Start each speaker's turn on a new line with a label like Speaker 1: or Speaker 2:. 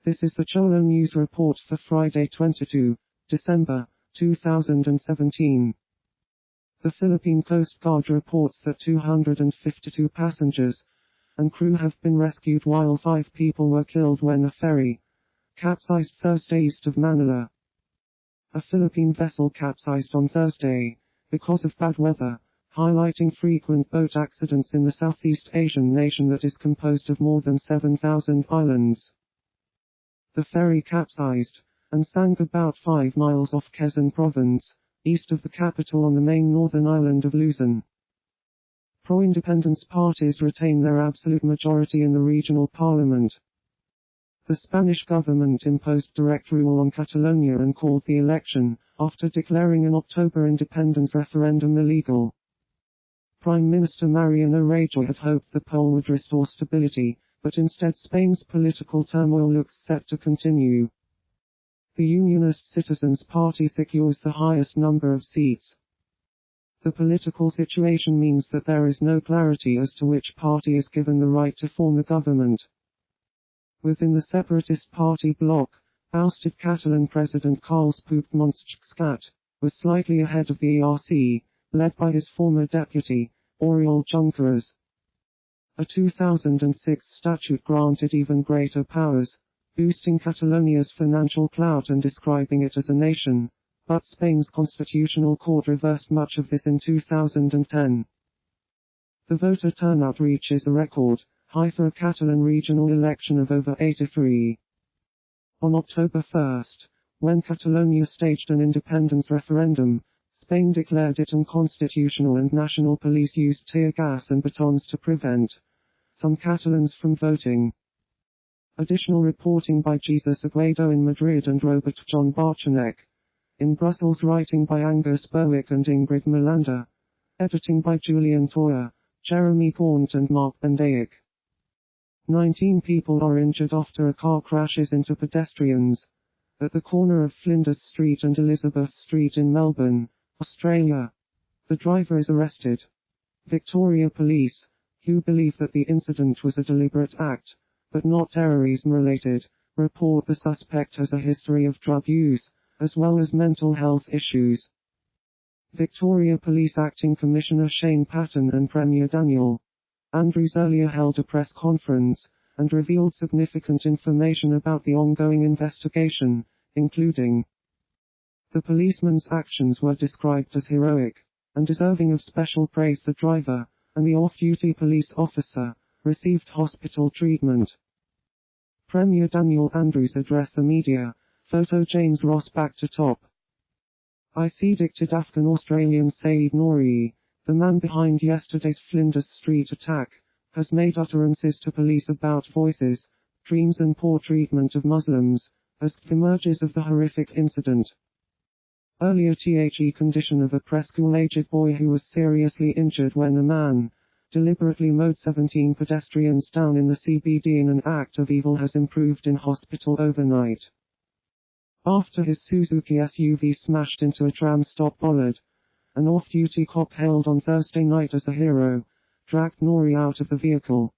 Speaker 1: This is the Cholo News Report for Friday 22 December 2017. The Philippine Coast Guard reports that 252 passengers and crew have been rescued while 5 people were killed when a ferry capsized Thursday east of Manila. A Philippine vessel capsized on Thursday because of bad weather, highlighting frequent boat accidents in the Southeast Asian nation that is composed of more than 7,000 islands. The ferry capsized and sank about 5 miles off Quezon Province, east of the capital on the main northern island of Luzon. Pro-independence parties retain their absolute majority in the regional parliament. The Spanish government imposed direct rule on Catalonia and called the election, after declaring an October independence referendum illegal. Prime Minister Mariano Rajoy had hoped the poll would restore stability, but instead Spain's political turmoil looks set to continue. The Unionist Citizens Party secures the highest number of seats. The political situation means that there is no clarity as to which party is given the right to form the government. Within the separatist party bloc, ousted Catalan President Carles Puigdemont was slightly ahead of the ERC, led by his former deputy, Oriol Junqueras. A 2006 statute granted even greater powers, boosting Catalonia's financial clout and describing it as a nation, but Spain's constitutional court reversed much of this in 2010. The voter turnout reaches a record high for a Catalan regional election of over 83%. On October 1, when Catalonia staged an independence referendum, Spain declared it unconstitutional and national police used tear gas and batons to prevent some Catalans from voting. Additional reporting by Jesus Aguado in Madrid and Robert John Barchanek in Brussels, writing by Angus Berwick and Ingrid Miranda. Editing by Julian Toyer, Jeremy Gaunt and Mark Bendaic. 19 people are injured after a car crashes into pedestrians at the corner of Flinders Street and Elizabeth Street in Melbourne, Australia. The driver is arrested. Victoria Police, who believe that the incident was a deliberate act, but not terrorism-related, report the suspect has a history of drug use, as well as mental health issues. Victoria Police Acting Commissioner Shane Patton and Premier Daniel Andrews earlier held a press conference and revealed significant information about the ongoing investigation, including the policeman's actions were described as heroic and deserving of special praise. The driver and the off-duty police officer received hospital treatment. Premier Daniel Andrews addressed the media. Photo James Ross back to top. IC dicted Afghan-Australian Saeed Nouri, the man behind yesterday's Flinders Street attack, has made utterances to police about voices, dreams and poor treatment of Muslims, as emerges of the horrific incident. Earlier the condition of a preschool-aged boy who was seriously injured when a man deliberately mowed 17 pedestrians down in the CBD in an act of evil has improved in hospital overnight. After his Suzuki SUV smashed into a tram stop bollard, an off-duty cop hailed on Thursday night as a hero dragged Nouri out of the vehicle.